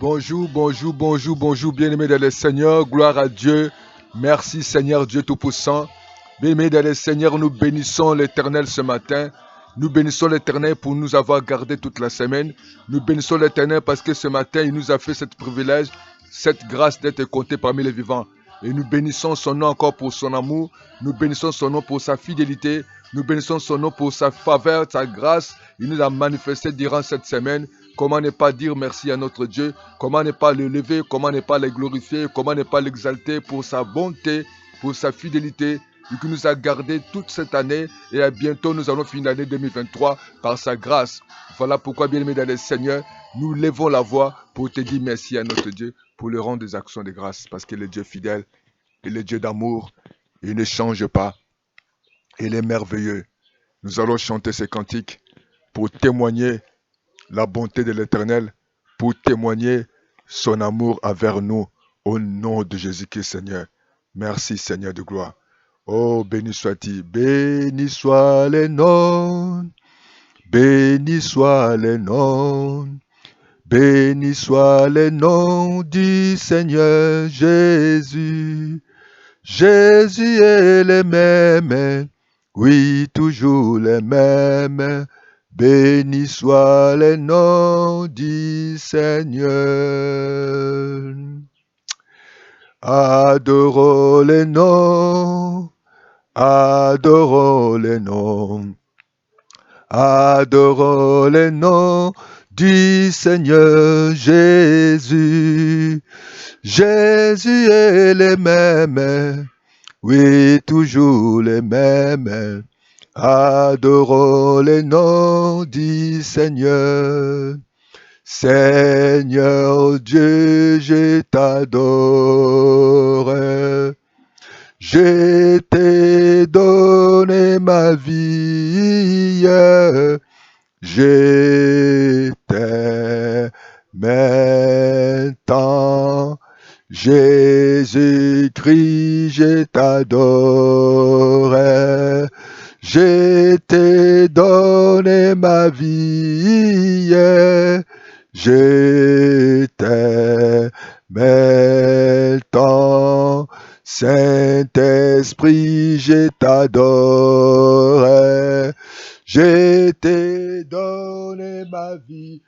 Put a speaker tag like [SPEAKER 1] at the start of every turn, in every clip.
[SPEAKER 1] Bonjour, bonjour, bonjour, bonjour, bien-aimés dans le Seigneur, gloire à Dieu. Merci Seigneur Dieu Tout-Puissant. Bien-aimés dans le Seigneur, nous bénissons l'Éternel ce matin. Nous bénissons l'Éternel pour nous avoir gardés toute la semaine. Nous bénissons l'Éternel parce que ce matin, il nous a fait ce privilège, cette grâce d'être compté parmi les vivants. Et nous bénissons son nom encore pour son amour. Nous bénissons son nom pour sa fidélité. Nous bénissons son nom pour sa faveur, sa grâce. Il nous a manifesté durant cette semaine. Comment ne pas dire merci à notre Dieu? Comment ne pas le lever? Comment ne pas le glorifier? Comment ne pas l'exalter pour sa bonté, pour sa fidélité, et qui nous a gardés toute cette année. Et à bientôt, nous allons finir l'année 2023 par sa grâce. Voilà pourquoi, bien-aimés dans le Seigneur, nous levons la voix pour te dire merci à notre Dieu, pour le rendre des actions de grâce, parce qu'il est Dieu fidèle, il est Dieu d'amour, il ne change pas, il est merveilleux. Nous allons chanter ces cantiques pour témoigner la bonté de l'Éternel, pour témoigner son amour envers nous, au nom de Jésus-Christ, Seigneur. Merci, Seigneur de gloire. Oh, béni soit-il, béni soit les noms, béni soit les noms, béni soit les noms du Seigneur Jésus. Jésus est le même, oui, toujours le même. Béni soit le nom du Seigneur. Adorons les noms, adorons les noms, adorons les noms du Seigneur Jésus. Jésus est le même, oui, toujours le même. Adorons les noms du Seigneur. Seigneur Dieu, je t'adore. Je t'ai donné ma vie. Je t'aime tant. Jésus-Christ, je t'adore. Je t'ai donné ma vie. Je t'aime tant. Saint-Esprit, je t'adore. Je t'ai donné ma vie.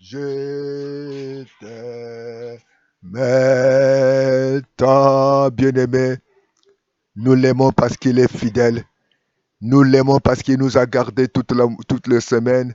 [SPEAKER 1] Je t'aime tant, bien-aimé. Nous l'aimons parce qu'il est fidèle. Nous l'aimons parce qu'il nous a gardés toute la semaine.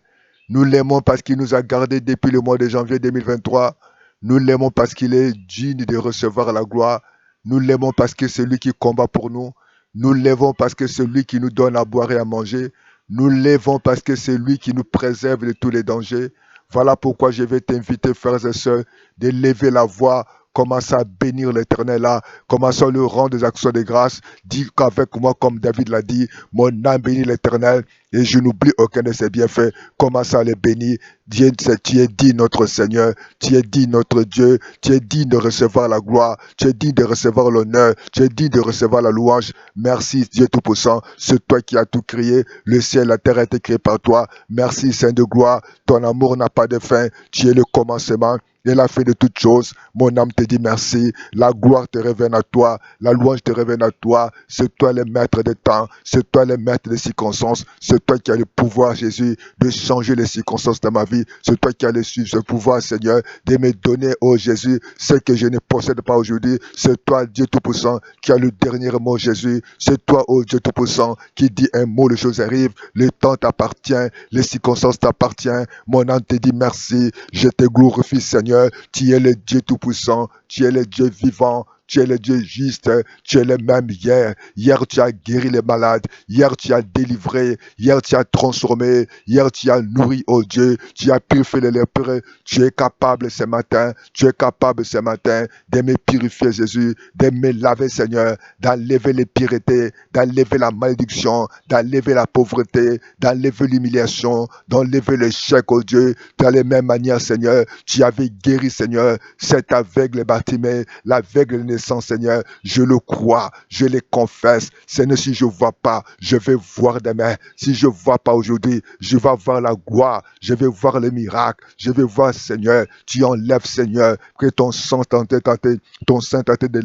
[SPEAKER 1] Nous l'aimons parce qu'il nous a gardés depuis le mois de janvier 2023. Nous l'aimons parce qu'il est digne de recevoir la gloire. Nous l'aimons parce que c'est lui qui combat pour nous. Nous l'aimons parce que c'est lui qui nous donne à boire et à manger. Nous l'aimons parce que c'est lui qui nous préserve de tous les dangers. Voilà pourquoi je vais t'inviter, frères et sœurs, de lever la voix. Commence à bénir l'Éternel là. Commence à lui rendre des actions de grâce. Dis qu'avec moi, comme David l'a dit, mon âme bénit l'Éternel et je n'oublie aucun de ses bienfaits. Commence à les bénir. Dieu, tu es digne, notre Seigneur. Tu es digne, notre Dieu. Tu es digne de recevoir la gloire. Tu es digne de recevoir l'honneur. Tu es digne de recevoir la louange. Merci, Dieu Tout-Puissant. C'est toi qui as tout créé. Le ciel et la terre a été créé par toi. Merci, Saint de gloire. Ton amour n'a pas de fin. Tu es le commencement et la fin de toutes choses. Mon âme te dit merci. La gloire te revient à toi. La louange te revient à toi. C'est toi le maître des temps. C'est toi le maître des circonstances. C'est toi qui as le pouvoir, Jésus, de changer les circonstances de ma vie. C'est toi qui as ce pouvoir, Seigneur, de me donner, oh Jésus, ce que je ne possède pas aujourd'hui. C'est toi, Dieu Tout-Puissant, qui a le dernier mot, Jésus. C'est toi, oh Dieu Tout-Puissant, qui dit un mot, les choses arrivent. Le temps t'appartient. Les circonstances t'appartiennent. Mon âme te dit merci. Je te glorifie, Seigneur. Tu es le Dieu Tout-Puissant, tu es le Dieu vivant, tu es le Dieu juste, tu es le même hier. Hier, tu as guéri les malades. Hier, tu as délivré. Hier, tu as transformé. Hier, tu as nourri, oh Dieu. Tu as purifié les lépreux. Tu es capable ce matin. Tu es capable ce matin de me purifier, Jésus, de me laver, Seigneur, d'enlever les puretés, d'enlever la malédiction, d'enlever la pauvreté, d'enlever l'humiliation, d'enlever l'échec, oh Dieu. De la même manière, Seigneur, tu avais guéri, Seigneur, cet aveugle Bartimée, l'aveugle sang, Seigneur, je le crois, je les confesse. Seigneur, si je ne vois pas, je vais voir demain. Si je ne vois pas aujourd'hui, je vais voir la gloire, je vais voir le miracle, je vais voir, Seigneur, tu enlèves, Seigneur, que ton sang ton sang t'a de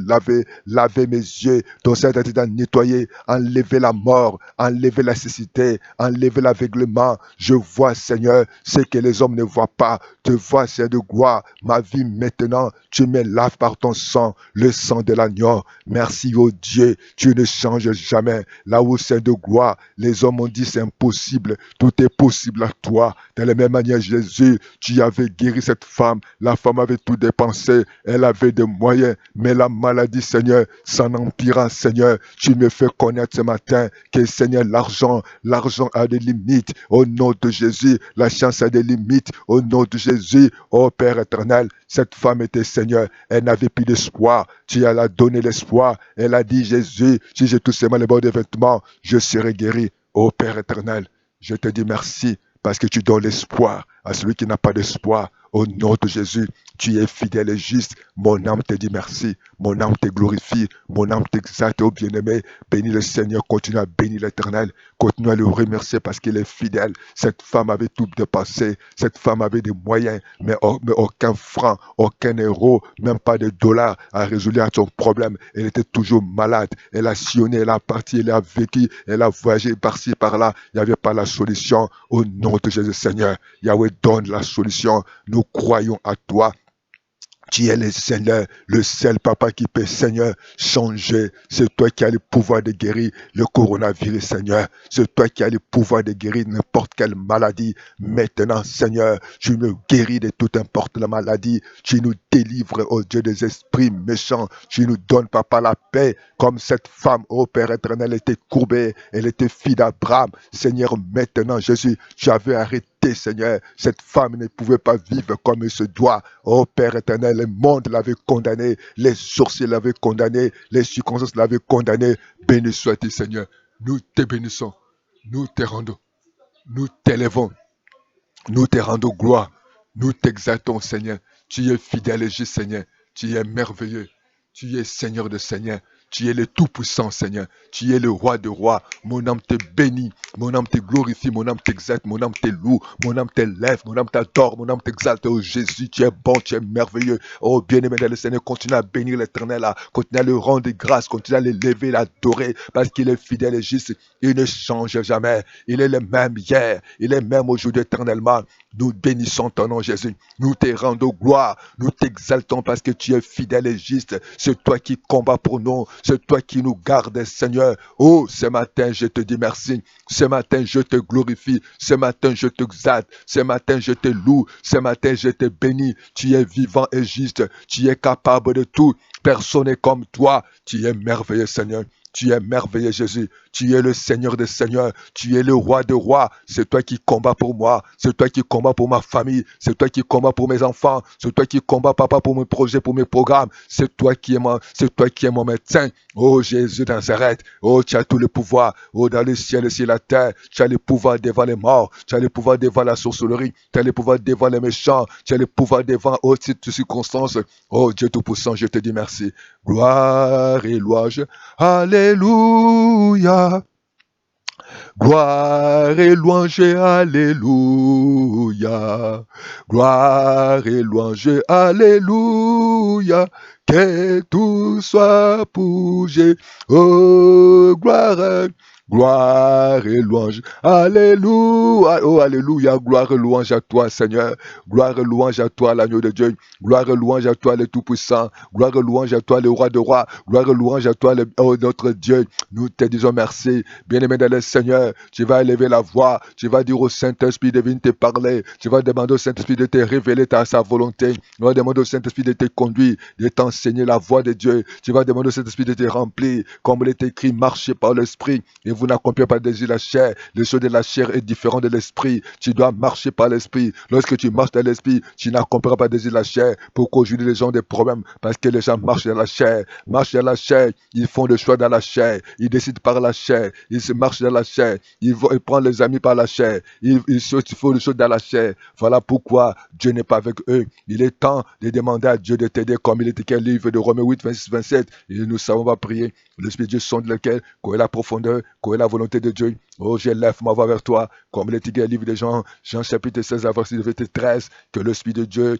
[SPEAKER 1] laver mes yeux, ton sang t'a de nettoyer, enlever la mort, enlever la cécité, enlever l'aveuglement. Je vois, Seigneur, ce que les hommes ne voient pas. Te vois, Seigneur de gloire, ma vie maintenant, tu me laves par ton sang, le sang de l'agneau. Merci, oh Dieu, tu ne changes jamais. Là où c'est de gloire, les hommes ont dit c'est impossible. Tout est possible à toi. De la même manière, Jésus, tu avais guéri cette femme. La femme avait tout dépensé. Elle avait des moyens. Mais la maladie, Seigneur, s'en empirant, Seigneur. Tu me fais connaître ce matin que, Seigneur, l'argent a des limites. Au nom de Jésus, la chance a des limites. Au nom de Jésus, oh Père éternel, cette femme était, Seigneur, elle n'avait plus d'espoir. Tu elle a donné l'espoir. Elle a dit, Jésus, si j'ai tout seulement les bords des vêtements, je serai guéri. Oh Père éternel, je te dis merci parce que tu donnes l'espoir à celui qui n'a pas d'espoir. Au nom de Jésus, tu es fidèle et juste. Mon âme te dit merci. Mon âme te glorifie. Mon âme t'exalte, oh bien-aimé. Bénis le Seigneur. Continue à bénir l'Éternel. Continue à le remercier parce qu'il est fidèle. Cette femme avait tout dépassé. Cette femme avait des moyens, mais aucun franc, aucun euro, même pas de dollars a résolu à son problème. Elle était toujours malade. Elle a sillonné, elle a parti, elle a vécu, elle a voyagé par-ci, par-là. Il n'y avait pas la solution. Au nom de Jésus, Seigneur, Yahweh donne la solution. Nous croyons à toi. Tu es le Seigneur, le seul papa qui peut, Seigneur, changer. C'est toi qui as le pouvoir de guérir le coronavirus, Seigneur. C'est toi qui as le pouvoir de guérir n'importe quelle maladie. Maintenant, Seigneur, tu me guéris de toute importe la maladie. Tu nous délivres, oh Dieu, des esprits méchants. Tu nous donnes, papa, la paix. Comme cette femme, oh Père éternel, était courbée. Elle était fille d'Abraham. Seigneur, maintenant, Jésus, tu avais arrêté, Seigneur. Cette femme ne pouvait pas vivre comme il se doit. Oh Père éternel, le monde l'avait condamné, les sorciers l'avaient condamné, les circonstances l'avaient condamné. Béni sois-tu, Seigneur. Nous te bénissons, nous te rendons, nous t'élèvons, nous te rendons gloire, nous t'exaltons, Seigneur. Tu es fidèle et juste, Seigneur. Tu es merveilleux. Tu es Seigneur de Seigneur. Tu es le Tout-Puissant, Seigneur. Tu es le Roi de Rois. Mon âme te bénit. Mon âme te glorifie. Mon âme t'exalte. Mon âme te loue. Mon âme t'élève. Mon âme t'adore. Mon âme t'exalte. Oh Jésus, tu es bon. Tu es merveilleux. Oh bien-aimé dans le Seigneur, continue à bénir l'Éternel. Continue à le rendre grâce. Continue à l'élever, l'adorer. Parce qu'il est fidèle et juste. Il ne change jamais. Il est le même hier. Il est même aujourd'hui éternellement. Nous bénissons ton nom, Jésus. Nous te rendons gloire. Nous t'exaltons parce que tu es fidèle et juste. C'est toi qui combats pour nous. C'est toi qui nous gardes, Seigneur. Oh, ce matin, je te dis merci. Ce matin, je te glorifie. Ce matin, je t'exalte. Ce matin, je te loue. Ce matin, je te bénis. Tu es vivant et juste. Tu es capable de tout. Personne n'est comme toi. Tu es merveilleux, Seigneur. Tu es merveilleux, Jésus. Tu es le Seigneur des Seigneurs. Tu es le Roi des Rois. C'est toi qui combats pour moi. C'est toi qui combats pour ma famille. C'est toi qui combats pour mes enfants. C'est toi qui combats, papa, pour mes projets, pour mes programmes. C'est toi qui es mon médecin. Oh Jésus de Nazareth. Oh, tu as tout le pouvoir. Oh, dans le ciel et sur la terre. Tu as le pouvoir devant les morts. Tu as le pouvoir devant la sorcellerie. Tu as le pouvoir devant les méchants. Tu as le pouvoir devant toutes circonstances. Oh Dieu Tout-Puissant, je te dis merci. Gloire et louange. Alléluia. Gloire et louange, alléluia. Gloire et louange, alléluia. Que tout soit bougé. Oh, gloire. Gloire et louange. Alléluia. Oh, alléluia. Gloire et louange à toi, Seigneur. Gloire et louange à toi, l'agneau de Dieu. Gloire et louange à toi, le Tout-Puissant. Gloire et louange à toi, le Roi de Rois. Gloire et louange à toi, notre Dieu. Nous te disons merci. Bien-aimé dans le Seigneur, tu vas élever la voix. Tu vas dire au Saint-Esprit de venir te parler. Tu vas demander au Saint-Esprit de te révéler sa volonté. Tu vas demander au Saint-Esprit de te conduire, de t'enseigner la voix de Dieu. Tu vas demander au Saint-Esprit de te remplir. Comme il est écrit, marcher par l'Esprit. Et vous n'accomplirez pas des désirs de la chair. Les choses de la chair est différent de l'esprit. Tu dois marcher par l'esprit. Lorsque tu marches dans l'esprit, tu n'accompliras pas des désirs de la chair. Pourquoi aujourd'hui les gens ont des problèmes? Parce que les gens marchent dans la chair. Marchent dans la chair. Ils font des choix dans la chair. Ils décident par la chair. Ils se marchent dans la chair. Ils prennent les amis par la chair. Ils font des choses dans la chair. Voilà pourquoi Dieu n'est pas avec eux. Il est temps de demander à Dieu de t'aider comme il est écrit le livre de Romains 8, 26, 27. Et nous savons, on va prier. L'Esprit de Dieu sonde lequel, quelle est la profondeur, quelle est la volonté de Dieu. Oh, j'élève ma voix vers toi, comme il est écrit le livre de Jean, Jean chapitre 16, verset 13, que l'Esprit de Dieu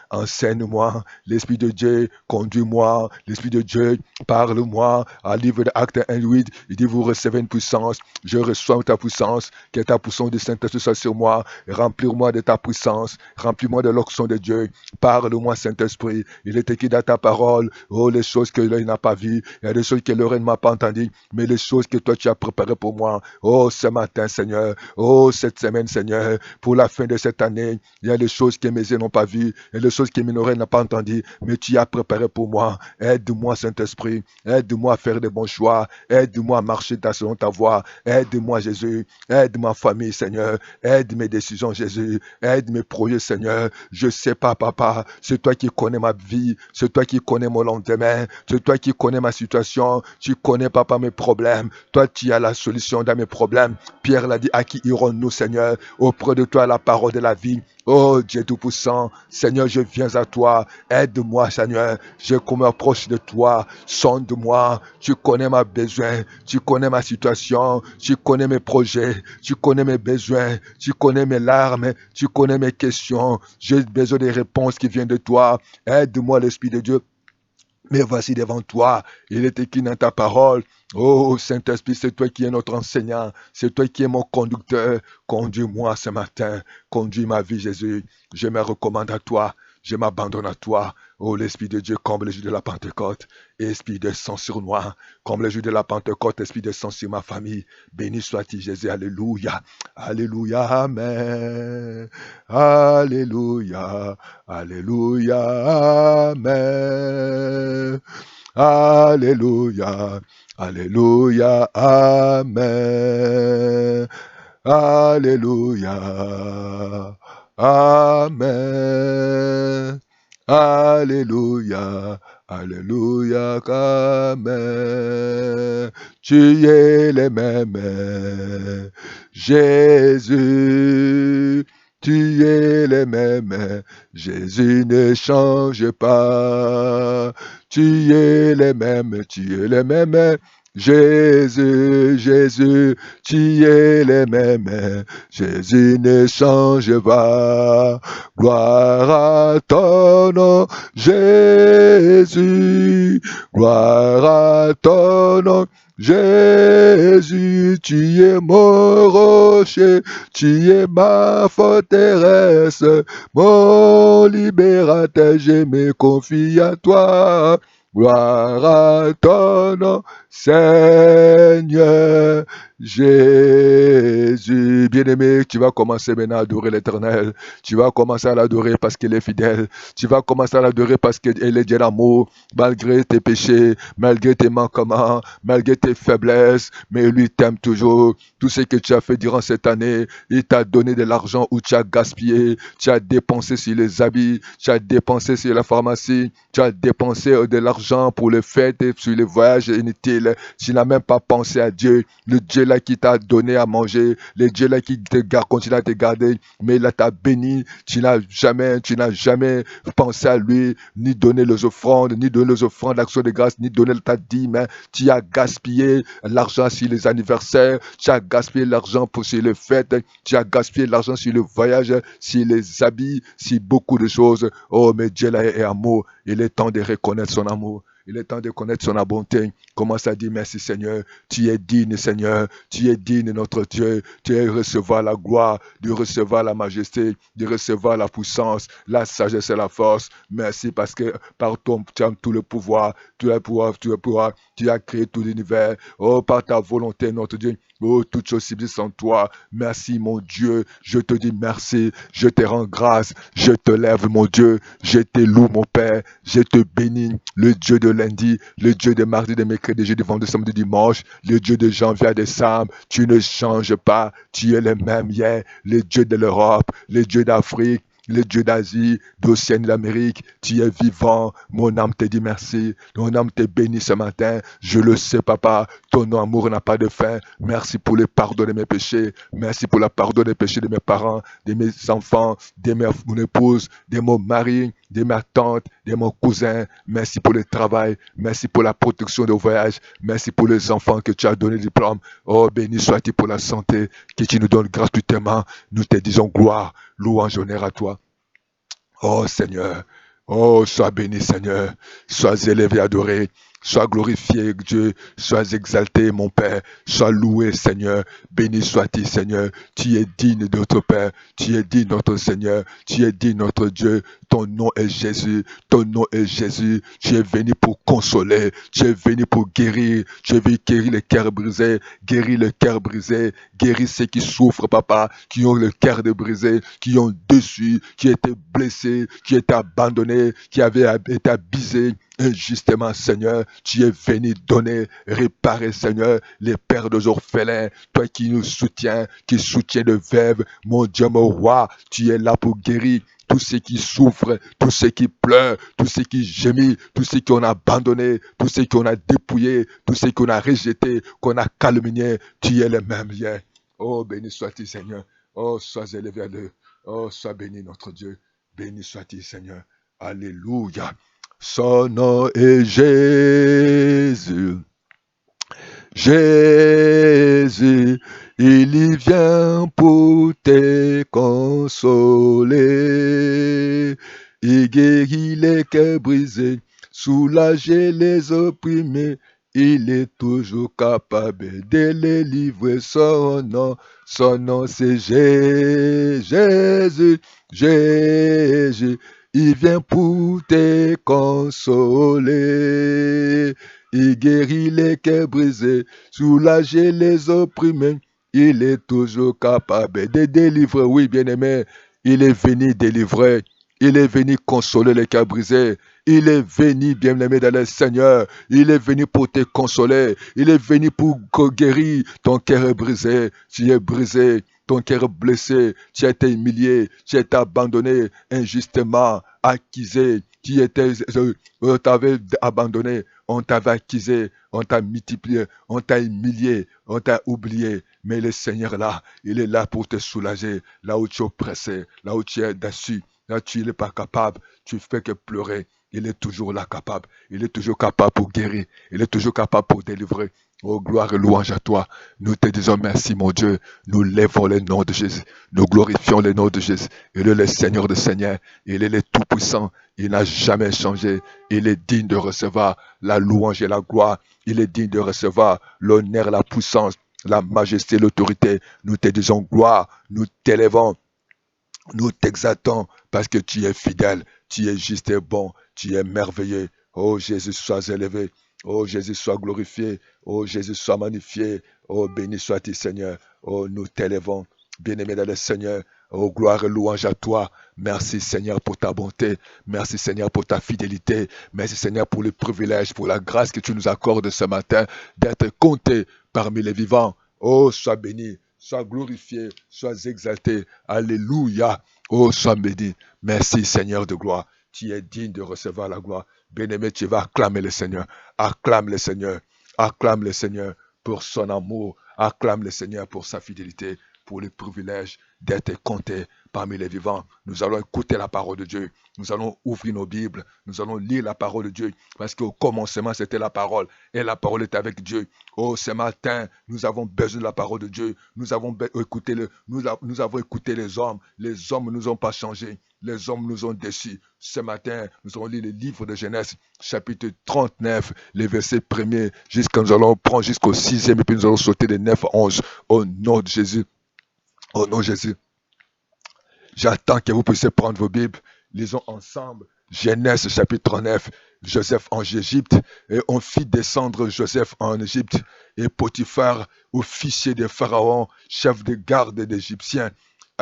[SPEAKER 1] enseigne-moi, l'Esprit de Dieu conduis-moi, l'Esprit de Dieu parle-moi. À livre de Actes 1, 8, il dit, vous recevez une puissance, je reçois ta puissance, que ta puissance de Saint-Esprit soit sur moi, remplis-moi de ta puissance, remplis-moi de l'onction de Dieu, parle-moi Saint-Esprit, il est écrit dans ta parole, oh, les choses que l'œil n'a pas vues, il y a des choses que l'oreille ne m'a pas entendues, mais les choses que toi tu as préparées pour moi. Oh, ce matin, Seigneur. Oh, cette semaine, Seigneur. Pour la fin de cette année, il y a des choses que mes yeux n'ont pas vues, il y a des choses que mes oreilles n'ont pas entendues, mais tu as préparé pour moi. Aide-moi, Saint-Esprit. Aide-moi à faire de bons choix. Aide-moi à marcher selon ta voie. Aide-moi, Jésus. Aide ma famille, Seigneur. Aide mes décisions, Jésus. Aide mes projets, Seigneur. Je sais pas, papa. C'est toi qui connais ma vie. C'est toi qui connais mon lendemain. C'est toi qui connais ma situation. Tu connais, papa, mes problèmes. Toi, tu as la solution dans mes problèmes. Pierre l'a dit, à qui irons-nous, Seigneur? Auprès de toi, la parole de la vie. Oh, Dieu Tout-Puissant, Seigneur, je viens à toi. Aide-moi, Seigneur. Je m'approche de toi. Sonde-moi. Tu connais ma besoin. Tu connais ma situation. Tu connais mes projets. Tu connais mes besoins. Tu connais mes larmes. Tu connais mes questions. J'ai besoin des réponses qui viennent de toi. Aide-moi, l'Esprit de Dieu. Mais voici devant toi, il est écrit dans ta parole. Oh Saint-Esprit, c'est toi qui es notre enseignant, c'est toi qui es mon conducteur. Conduis-moi ce matin, conduis ma vie, Jésus. Je me recommande à toi, je m'abandonne à toi. Oh l'Esprit de Dieu, comme le jour de la Pentecôte, Esprit descend sur moi, comme le jour de la Pentecôte, Esprit descend sur ma famille. Béni sois-tu, Jésus, alléluia, alléluia, amen, alléluia, alléluia, amen, alléluia, alléluia, amen, alléluia, amen, alléluia, alléluia, amen. Tu es le même, Jésus. Tu es le même, Jésus ne change pas. Tu es le même, tu es le même. Jésus, Jésus, tu es le même, Jésus ne change pas. Gloire à ton nom, Jésus, gloire à ton nom. Jésus, tu es mon rocher, tu es ma forteresse, mon libérateur, je me confie à toi. Gloire à ton nom, Seigneur Jésus. Bien-aimé, tu vas commencer maintenant à adorer l'Éternel. Tu vas commencer à l'adorer parce qu'il est fidèle. Tu vas commencer à l'adorer parce qu'il est Dieu d'amour, malgré tes péchés, malgré tes manquements, malgré tes faiblesses, mais lui t'aime toujours. Tout ce que tu as fait durant cette année, il t'a donné de l'argent où tu as gaspillé, tu as dépensé sur les habits, tu as dépensé sur la pharmacie, tu as dépensé de l'argent pour les fêtes et sur les voyages inutiles. Tu n'as même pas pensé à Dieu, le Dieu là qui t'a donné à manger, le Dieu là qui te garde, continue à te garder, mais il t'a béni. Tu n'as jamais pensé à lui, ni donné les offrandes, d'action de grâce, ni donné ta dîme. Tu as gaspillé l'argent sur les anniversaires, tu as gaspillé l'argent pour sur les fêtes, tu as gaspillé l'argent sur le voyage, sur les habits, sur beaucoup de choses. Oh, mais Dieu là est amour. Il est temps de reconnaître son amour. Il est temps de connaître son bonté. Commence à dire merci Seigneur. Tu es digne Seigneur. Tu es digne notre Dieu. Tu es recevoir la gloire, de recevoir la majesté, de recevoir la puissance, la sagesse et la force. Merci parce que par toi tu as tout le pouvoir. Tu as le pouvoir, tu as le pouvoir. Tu as créé tout l'univers. Oh, par ta volonté notre Dieu. Oh, toutes choses subsistent en toi. Merci mon Dieu. Je te dis merci. Je te rends grâce. Je te lève mon Dieu. Je te loue mon Père. Je te bénis. Le Dieu de lundi, le Dieu de mardi, de mercredi, jeudi, vendredi, samedi, dimanche, le Dieu de janvier à décembre. Tu ne changes pas. Tu es le même hier, le Dieu de l'Europe, le Dieu d'Afrique, le Dieu d'Asie, d'Océanie, d'Amérique. Tu es vivant. Mon âme te dit merci. Mon âme te bénit ce matin. Je le sais, papa. Ton amour n'a pas de fin. Merci pour le pardon de mes péchés. Merci pour le pardon des péchés de mes parents, de mes enfants, de mon épouse, de mon mari, de ma tante, de mon cousin. Merci pour le travail. Merci pour la protection de voyage. Merci pour les enfants que tu as donné diplôme. Oh, béni sois-tu pour la santé que tu nous donnes gratuitement. Nous te disons gloire, louange, honneur à toi. Oh Seigneur, oh sois béni Seigneur, sois élevé, adoré, sois glorifié Dieu, sois exalté mon Père, sois loué Seigneur, béni sois-tu Seigneur, tu es digne de notre Père, tu es digne de notre Seigneur, tu es digne de notre Dieu, ton nom est Jésus, ton nom est Jésus, tu es venu pour consoler, tu es venu pour guérir, tu es venu guérir les cœurs brisés, guérir le cœur brisé, guérir ceux qui souffrent, papa, qui ont le cœur brisé, qui ont déçu, qui étaient blessés, qui étaient abandonnés, qui avaient été abusés. Injustement, Seigneur, tu es venu donner, réparer, Seigneur, les pères des orphelins, toi qui nous soutiens, qui soutiens de veuves, mon Dieu, mon roi, tu es là pour guérir tous ceux qui souffrent, tous ceux qui pleurent, tous ceux qui gémissent, tous ceux qu'on a abandonnés, tous ceux qu'on a dépouillés, tous ceux qu'on a rejetés, qu'on a calomniés, tu es le même lien. Oh, béni sois-tu, Seigneur. Oh, sois élevé à Dieu. Oh, sois béni, notre Dieu. Béni sois-tu, Seigneur. Alléluia. Son nom est Jésus. Jésus, il y vient pour te consoler. Il guérit les cœurs brisés, soulager les opprimés. Il est toujours capable de les livrer. Son nom c'est Jésus, Jésus. Il vient pour te consoler. Il guérit les cœurs brisés, soulager les opprimés. Il est toujours capable de délivrer. Oui, bien-aimé, il est venu délivrer. Il est venu consoler les cœurs brisés. Il est venu, bien-aimé dans le Seigneur. Il est venu pour te consoler. Il est venu pour guérir. Ton cœur est brisé. Tu es brisé. Ton cœur est blessé. Tu as été humilié. Tu as été abandonné injustement, accusé. On t'avait abandonné. On t'avait accusé. On t'a multiplié. On t'a humilié. On t'a oublié. Mais le Seigneur là, il est là pour te soulager. Là où tu es oppressé. Là où tu es déçu. Là, tu n'es pas capable, tu fais que pleurer. Il est toujours là capable. Il est toujours capable pour guérir. Il est toujours capable pour délivrer. Oh, gloire et louange à toi. Nous te disons merci, mon Dieu. Nous lèvons le nom de Jésus. Nous glorifions le nom de Jésus. Il est le Seigneur de Seigneurs. Il est le Tout-Puissant. Il n'a jamais changé. Il est digne de recevoir la louange et la gloire. Il est digne de recevoir l'honneur, la puissance, la majesté, l'autorité. Nous te disons gloire. Nous t'élèvons. Nous t'exaltons parce que tu es fidèle, tu es juste et bon, tu es merveilleux. Oh Jésus, sois élevé. Oh Jésus, sois glorifié. Oh Jésus, sois magnifié. Oh béni sois-tu Seigneur. Oh nous t'élèvons. Bien-aimé dans le Seigneur. Oh gloire et louange à toi. Merci Seigneur pour ta bonté. Merci Seigneur pour ta fidélité. Merci Seigneur pour le privilège, pour la grâce que tu nous accordes ce matin d'être compté parmi les vivants. Oh sois béni. Sois glorifié, sois exalté. Alléluia. Oh, sois béni. Merci, Seigneur de gloire. Tu es digne de recevoir la gloire. Bien-aimé, tu vas acclamer le Seigneur. Acclame le Seigneur. Acclame le Seigneur pour son amour. Acclame le Seigneur pour sa fidélité, pour le privilège d'être compté parmi les vivants. Nous allons écouter la parole de Dieu. Nous allons ouvrir nos Bibles. Nous allons lire la parole de Dieu. Parce qu'au commencement, c'était la parole. Et la parole est avec Dieu. Oh, ce matin, nous avons besoin de la parole de Dieu. Nous avons écouté les hommes. Les hommes ne nous ont pas changé. Les hommes nous ont déçus. Ce matin, nous allons lire le livre de Genèse, chapitre 39, les versets 1er, jusqu'à nous allons prendre jusqu'au 6e, et puis nous allons sauter de 9 à 11. Au nom de Jésus. Au nom de Jésus. J'attends que vous puissiez prendre vos Bibles. Lisons ensemble Genèse chapitre 39. Joseph en Égypte. Et on fit descendre Joseph en Égypte. Et Potiphar, officier de Pharaon, chef de garde des Égyptiens,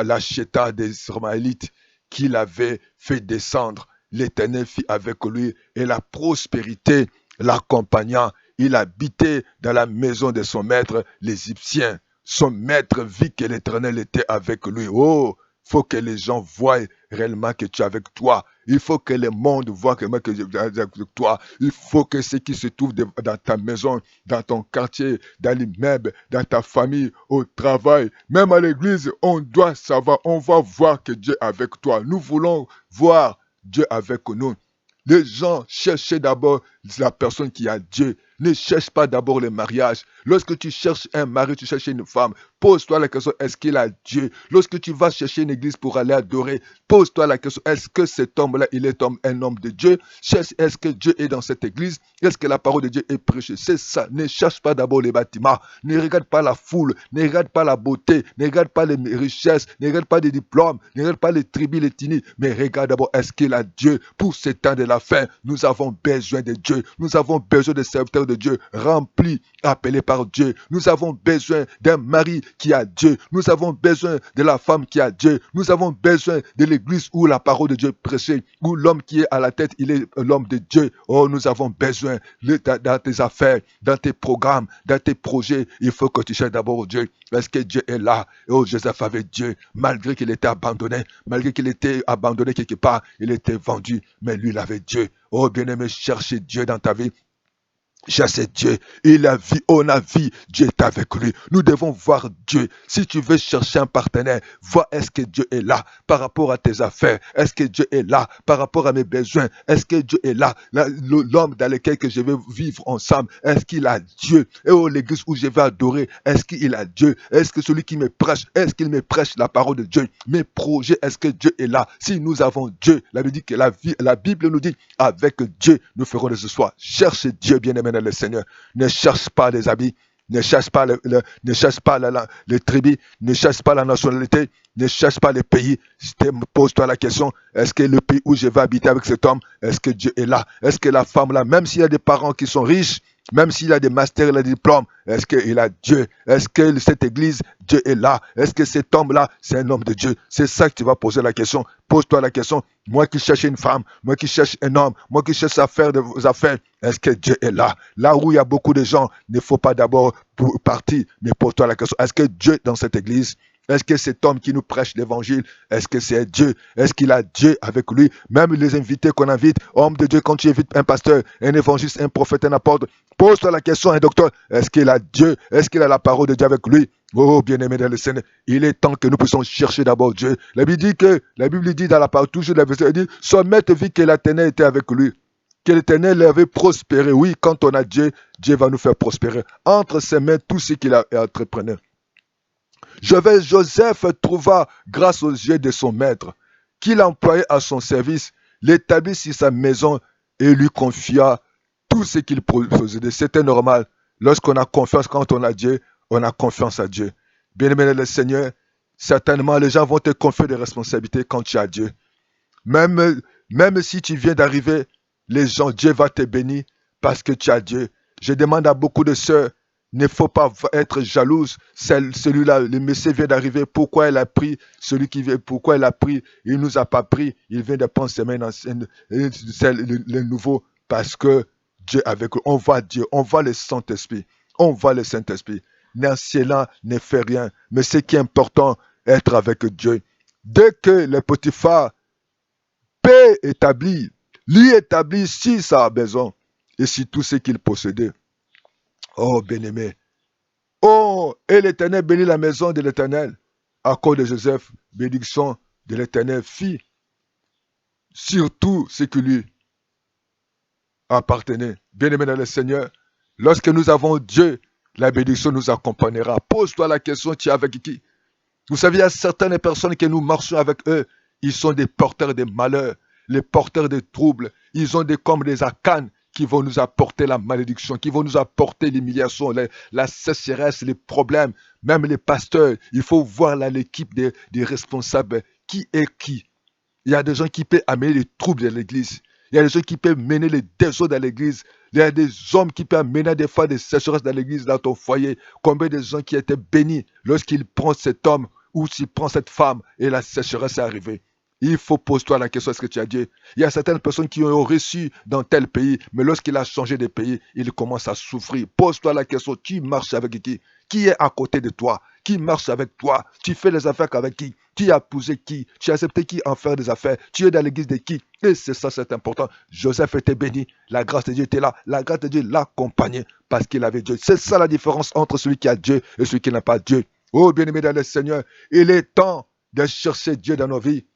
[SPEAKER 1] l'acheta des Ismaélites qu'il avait fait descendre. L'Éternel fit avec lui et la prospérité l'accompagnant. Il habitait dans la maison de son maître, l'Égyptien. Son maître vit que l'Éternel était avec lui. Oh, faut que les gens voient réellement que tu es avec toi. Il faut que le monde voit réellement que tu es avec toi. Il faut que ceux qui se trouvent dans ta maison, dans ton quartier, dans l'immeuble, dans ta famille, au travail, même à l'église, on doit savoir, on va voir que Dieu est avec toi. Nous voulons voir Dieu avec nous. Les gens cherchent d'abord la personne qui a Dieu. Ne cherche pas d'abord le mariage. Lorsque tu cherches un mari, tu cherches une femme. Pose-toi la question, est-ce qu'il a Dieu? Lorsque tu vas chercher une église pour aller adorer, pose-toi la question, est-ce que cet homme-là, il est un homme de Dieu? Cherche, est-ce que Dieu est dans cette église? Est-ce que la parole de Dieu est prêchée? C'est ça. Ne cherche pas d'abord les bâtiments. Ne regarde pas la foule. Ne regarde pas la beauté. Ne regarde pas les richesses. Ne regarde pas les diplômes. Ne regarde pas les tribus, les tinis. Mais regarde d'abord, est-ce qu'il a Dieu? Pour ce temps de la fin, nous avons besoin de Dieu. Nous avons besoin de serviteurs de Dieu remplis, appelés par Dieu. Nous avons besoin d'un mari qui a Dieu. Nous avons besoin de la femme qui a Dieu. Nous avons besoin de l'église où la parole de Dieu est prêchée, où l'homme qui est à la tête, il est l'homme de Dieu. Oh, nous avons besoin dans tes affaires, dans tes programmes, dans tes projets. Il faut que tu cherches d'abord Dieu. Est-ce que Dieu est là? Oh, Joseph avait Dieu, malgré qu'il était abandonné, malgré qu'il était abandonné quelque part, il était vendu, mais lui, il avait Dieu. Oh, bien-aimé, cherchez Dieu dans ta vie. Cherchez Dieu, il a vu, on a vu, Dieu est avec lui. Nous devons voir Dieu. Si tu veux chercher un partenaire, vois est-ce que Dieu est là par rapport à tes affaires. Est-ce que Dieu est là par rapport à mes besoins. Est-ce que Dieu est là, l'homme dans lequel que je vais vivre ensemble. Est-ce qu'il a Dieu? Et oh, l'église où je vais adorer, est-ce qu'il a Dieu? Est-ce que celui qui me prêche, est-ce qu'il me prêche la parole de Dieu? Mes projets, est-ce que Dieu est là? Si nous avons Dieu, la Bible dit que la Bible nous dit, avec Dieu, nous ferons de ce soir. Cherche Dieu, bien-aimé dans le Seigneur. Ne cherche pas les habits. Ne cherche pas, ne cherche pas les tribus. Ne cherche pas la nationalité. Ne cherche pas les pays. Pose-toi la question, est-ce que le pays où je vais habiter avec cet homme, est-ce que Dieu est là? Est-ce que la femme là, même s'il y a des parents qui sont riches, même s'il a des masters et des diplômes, est-ce qu'il a Dieu? Est-ce que cette église, Dieu est là? Est-ce que cet homme-là, c'est un homme de Dieu? C'est ça que tu vas poser la question. Pose-toi la question. Moi qui cherche une femme, moi qui cherche un homme, moi qui cherche à faire des affaires, est-ce que Dieu est là? Là où il y a beaucoup de gens, il ne faut pas d'abord partir, mais pose-toi la question. Est-ce que Dieu est dans cette église? Est-ce que cet homme qui nous prêche l'évangile, est-ce que c'est Dieu? Est-ce qu'il a Dieu avec lui? Même les invités qu'on invite, homme de Dieu, quand tu invites un pasteur, un évangéliste, un prophète, un apôtre, pose-toi la question, un docteur, est-ce qu'il a Dieu? Est-ce qu'il a la parole de Dieu avec lui? Oh, bien-aimé dans le Seigneur, il est temps que nous puissions chercher d'abord Dieu. La Bible dit dans la parole, toujours la verset, elle dit, son maître vit que l'Éternel était avec lui. Que l'Éternel avait prospéré. Oui, quand on a Dieu, Dieu va nous faire prospérer. Entre ses mains, tout ce qu'il a entrepreneur. Joseph trouva grâce aux yeux de son maître, qu'il employait à son service, l'établit sur sa maison et lui confia tout ce qu'il possédait. C'était normal. Lorsqu'on a confiance, quand on a Dieu, on a confiance à Dieu. Bien-aimé le Seigneur, certainement les gens vont te confier des responsabilités quand tu as Dieu. Même si tu viens d'arriver, les gens, Dieu va te bénir parce que tu as Dieu. Je demande à beaucoup de sœurs, il ne faut pas être jalouse. Celui-là, le monsieur vient d'arriver. Pourquoi elle a pris celui qui vient? Pourquoi elle a pris? Il ne nous a pas pris. Il vient de prendre ses mains dans le nouveau. Parce que Dieu avec eux. On voit Dieu. On voit le Saint-Esprit. On voit le Saint-Esprit. Cela ne fait rien. Mais ce qui est important, être avec Dieu. Dès que le Potiphar paix établie, lui établit si ça a besoin et si tout ce qu'il possédait. Oh, bien-aimé. Oh, et l'Éternel bénit la maison de l'Éternel. À cause de Joseph, bénédiction de l'Éternel fit sur tout ce qui lui appartenait. Bien-aimé dans le Seigneur, lorsque nous avons Dieu, la bénédiction nous accompagnera. Pose-toi la question, tu es avec qui? Vous savez, il y a certaines personnes que nous marchons avec eux. Ils sont des porteurs de malheur, les porteurs de troubles. Ils ont des comme des arcanes qui vont nous apporter la malédiction, qui vont nous apporter l'humiliation, la sécheresse, les problèmes. Même les pasteurs, il faut voir là l'équipe des responsables. Qui est qui? Il y a des gens qui peuvent amener les troubles dans l'église. Il y a des gens qui peuvent mener les désordres dans l'église. Il y a des hommes qui peuvent amener des fois des sécheresses dans l'église, dans ton foyer. Combien de gens qui étaient bénis lorsqu'ils prennent cet homme ou s'il prend cette femme et la sécheresse est arrivée. Il faut poser-toi la question, est-ce que tu as Dieu? Il y a certaines personnes qui ont reçu dans tel pays, mais lorsqu'il a changé de pays, il commence à souffrir. Pose-toi la question, tu marches avec qui? Qui est à côté de toi? Qui marche avec toi? Tu fais les affaires avec qui? Tu as épousé qui? Tu as accepté qui en faire des affaires? Tu es dans l'église de qui? Et c'est ça, c'est important. Joseph était béni, la grâce de Dieu était là, la grâce de Dieu l'accompagnait parce qu'il avait Dieu. C'est ça la différence entre celui qui a Dieu et celui qui n'a pas Dieu. Oh bien-aimé dans le Seigneur, il est temps de chercher Dieu dans nos vies,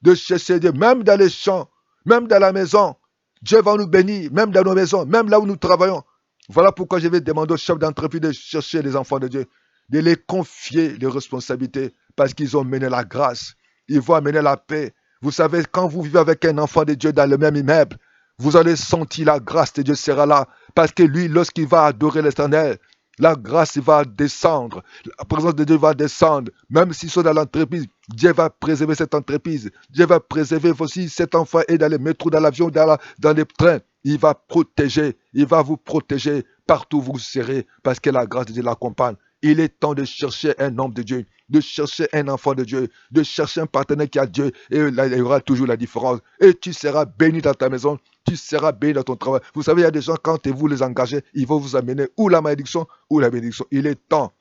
[SPEAKER 1] de chercher Dieu, même dans les champs, même dans la maison. Dieu va nous bénir, même dans nos maisons, même là où nous travaillons. Voilà pourquoi je vais demander aux chefs d'entreprise de chercher les enfants de Dieu, de les confier les responsabilités, parce qu'ils ont mené la grâce, ils vont amener la paix. Vous savez, quand vous vivez avec un enfant de Dieu dans le même immeuble, vous allez sentir la grâce de Dieu sera là, parce que lui, lorsqu'il va adorer l'Éternel, la grâce va descendre, la présence de Dieu va descendre, même s'ils sont dans l'entreprise, Dieu va préserver cette entreprise. Dieu va préserver aussi cet enfant et dans les métros, dans l'avion, dans les trains. Il va protéger, il va vous protéger partout où vous serez parce que la grâce de Dieu l'accompagne. Il est temps de chercher un homme de Dieu, de chercher un enfant de Dieu, de chercher un partenaire qui a Dieu et là, il y aura toujours la différence. Et tu seras béni dans ta maison, tu seras béni dans ton travail. Vous savez, il y a des gens, quand vous les engagez, ils vont vous amener ou la malédiction ou la bénédiction. Il est temps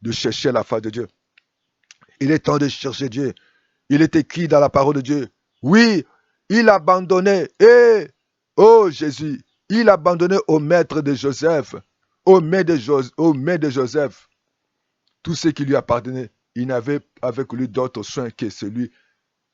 [SPEAKER 1] de chercher la face de Dieu. Il est temps de chercher Dieu. Il est écrit dans la parole de Dieu. Oui, il abandonnait. Oh Jésus, il abandonnait au maître de Joseph, au maître de Joseph, tout ce qui lui appartenait. Il n'avait avec lui d'autre soin que celui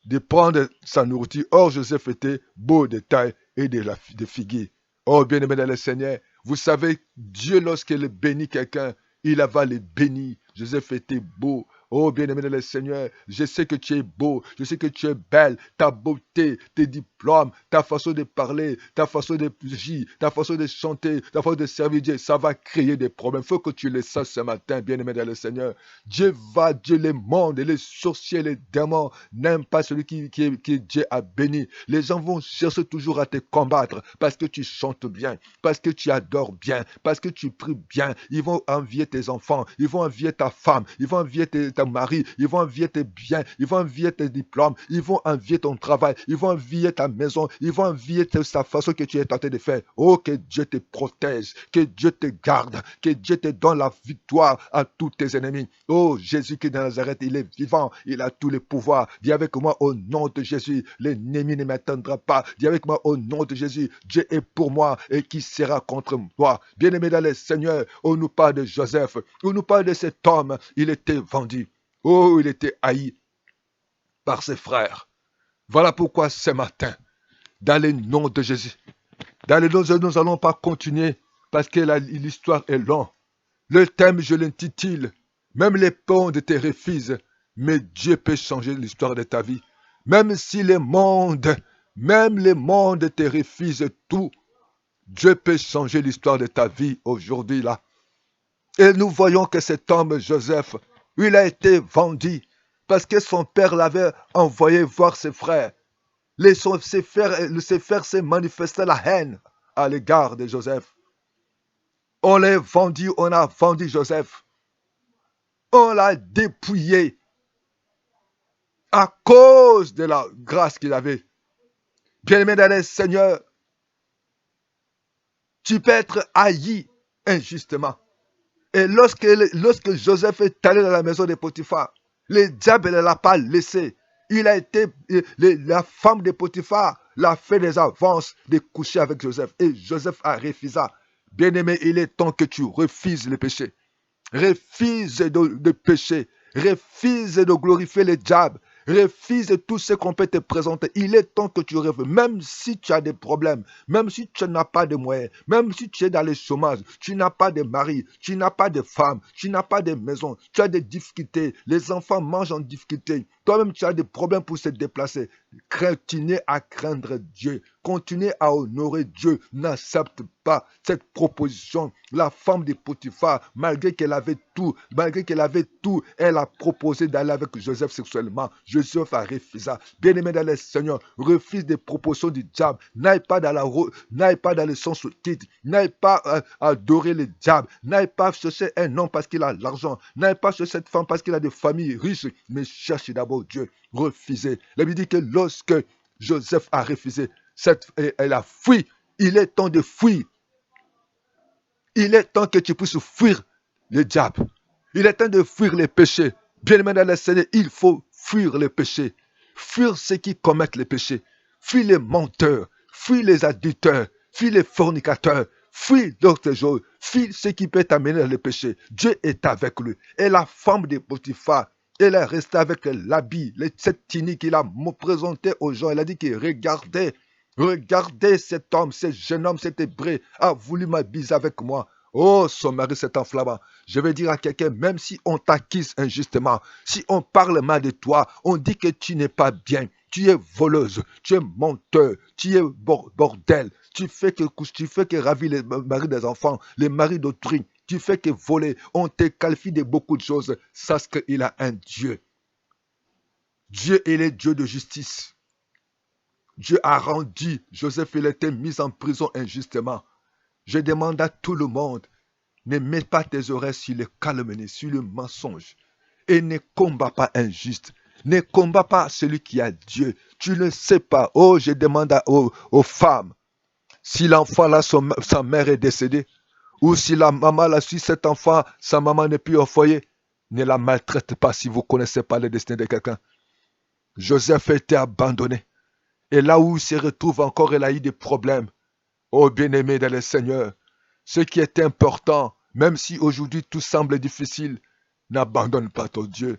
[SPEAKER 1] de prendre sa nourriture. Or, Joseph était beau de taille et de figuier. Oh, bien-aimé dans le Seigneur, vous savez, Dieu, lorsqu'il bénit quelqu'un, il va le bénir. Joseph était beau. Oh, bien-aimé dans le Seigneur, je sais que tu es beau, je sais que tu es belle, ta beauté, tes diplômes, ta façon de parler, ta façon de agir, ta façon de chanter, ta façon de servir Dieu, ça va créer des problèmes. Il faut que tu le saches ce matin, bien-aimé dans le Seigneur. Dieu, les mondes, les sorciers, les démons n'aiment pas celui qui Dieu a béni. Les gens vont chercher toujours à te combattre parce que tu chantes bien, parce que tu adores bien, parce que tu pries bien. Ils vont envier tes enfants, ils vont envier ta femme, ils vont envier ton mari, ils vont envier tes biens, ils vont envier tes diplômes, ils vont envier ton travail, ils vont envier ta maison, ils vont envier sa façon que tu es tenté de faire. Oh, que Dieu te protège, que Dieu te garde, que Dieu te donne la victoire à tous tes ennemis. Oh, Jésus qui est de Nazareth, il est vivant, il a tous les pouvoirs. Viens avec moi au nom de Jésus, l'ennemi ne m'atteindra pas. Viens avec moi au nom de Jésus, Dieu est pour moi et qui sera contre moi. Bien-aimé dans le Seigneur, on nous parle de Joseph, on nous parle de cet homme, il était vendu. Oh, il était haï par ses frères. Voilà pourquoi ce matin, dans le nom de Jésus, dans le nom de Jésus, nous n'allons pas continuer parce que l'histoire est longue. Le thème, je l'intitule, même les ponts te refusent, mais Dieu peut changer l'histoire de ta vie. Même si même les mondes te refusent tout, Dieu peut changer l'histoire de ta vie aujourd'hui là. Et nous voyons que cet homme, Joseph, il a été vendu parce que son père l'avait envoyé voir ses frères. Ses frères se manifestaient la haine à l'égard de Joseph. On l'a vendu, on a vendu Joseph. On l'a dépouillé à cause de la grâce qu'il avait. Bien-aimé dans le Seigneur, tu peux être haï injustement. Et lorsque Joseph est allé dans la maison de Potiphar, le diable ne l'a pas laissé. La femme de Potiphar l'a fait des avances de coucher avec Joseph. Et Joseph a refusé. Bien-aimé, il est temps que tu refuses le péché. Refuse de pécher. Refuse de glorifier le diable. Refuse tout ce qu'on peut te présenter. Il est temps que tu rêves, même si tu as des problèmes, même si tu n'as pas de moyens, même si tu es dans le chômage, tu n'as pas de mari, tu n'as pas de femme, tu n'as pas de maison, tu as des difficultés, les enfants mangent en difficulté, toi-même tu as des problèmes pour se déplacer. Continuez à craindre Dieu, continuez à honorer Dieu, n'accepte pas cette proposition. La femme de Potiphar, malgré qu'elle avait tout, elle a proposé d'aller avec Joseph sexuellement. Joseph a refusé. Bien-aimé dans le Seigneur, refuse des propositions du diable. N'aille pas dans le sens titre. N'aille pas adorer le diable. N'aille pas chercher un homme parce qu'il a l'argent. N'aille pas chercher cette femme parce qu'il a des familles riches. Mais cherche d'abord Dieu. Refusez. La Bible dit que lorsque Joseph a refusé, elle a fui. Il est temps de fuir. Il est temps que tu puisses fuir le diable. Il est temps de fuir les péchés. Bien-aimé dans le Seigneur, il faut fuir les péchés. Fuir ceux qui commettent les péchés. Fuir les menteurs. Fuir les adulteurs. Fuir les fornicateurs. Fuir d'autres choses. Fuir ceux qui peuvent t'amener dans le péché. Dieu est avec lui. Et la femme de Potiphar, elle est restée avec l'habit, cette tunique qu'il a présenté aux gens. Elle a dit que regardez cet homme, ce jeune homme, cet hébreu a voulu m'abuser avec moi. Oh, son mari s'est enflammé. Je vais dire à quelqu'un, même si on t'accuse injustement, si on parle mal de toi, on dit que tu n'es pas bien, tu es voleuse, tu es menteur, tu es bordel, tu fais que ravir les maris des enfants, les maris d'autrui, tu fais que voler, on te qualifie de beaucoup de choses. Sache qu'il a un Dieu. Dieu, il est Dieu de justice. Dieu a rendu Joseph, il a été mis en prison injustement. Je demande à tout le monde, ne mets pas tes oreilles sur le calomnie, sur le mensonge. Et ne combat pas injuste. Ne combat pas celui qui a Dieu. Tu ne sais pas. Oh, je demande aux femmes, si l'enfant là, sa mère est décédée, ou si la maman là, si cet enfant, sa maman n'est plus au foyer, ne la maltraite pas si vous ne connaissez pas le destin de quelqu'un. Joseph a été abandonné. Et là où il se retrouve encore, il a eu des problèmes. Oh bien-aimé dans le Seigneur, ce qui est important, même si aujourd'hui tout semble difficile, n'abandonne pas ton Dieu.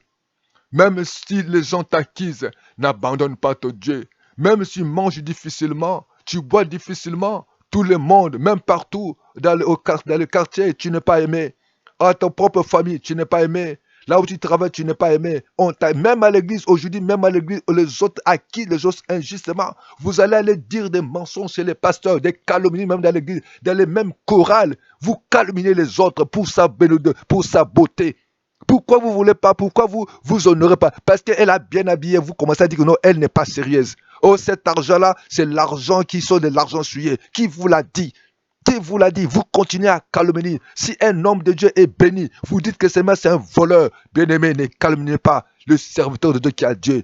[SPEAKER 1] Même si les gens t'accusent, n'abandonne pas ton Dieu. Même si tu manges difficilement, tu bois difficilement, tout le monde, même partout, dans le quartier, tu n'es pas aimé. À ta propre famille, tu n'es pas aimé. Là où tu travailles, tu n'es pas aimé. Même à l'église, aujourd'hui, même à l'église, les autres acquis, les autres injustement, vous allez aller dire des mensonges chez les pasteurs, des calomnies même dans l'église, dans les mêmes chorales. Vous calomniez les autres pour sa beauté. Pourquoi vous ne voulez pas? Pourquoi vous honorez pas? Parce qu'elle a bien habillé. Vous commencez à dire que non, elle n'est pas sérieuse. Oh, cet argent-là, c'est l'argent qui sort de l'argent souillé. Qui vous l'a dit? Qui vous l'a dit? Vous continuez à calomnier. Si un homme de Dieu est béni, vous dites que c'est un voleur. Bien-aimé, ne calomniez pas le serviteur de Dieu qui a Dieu.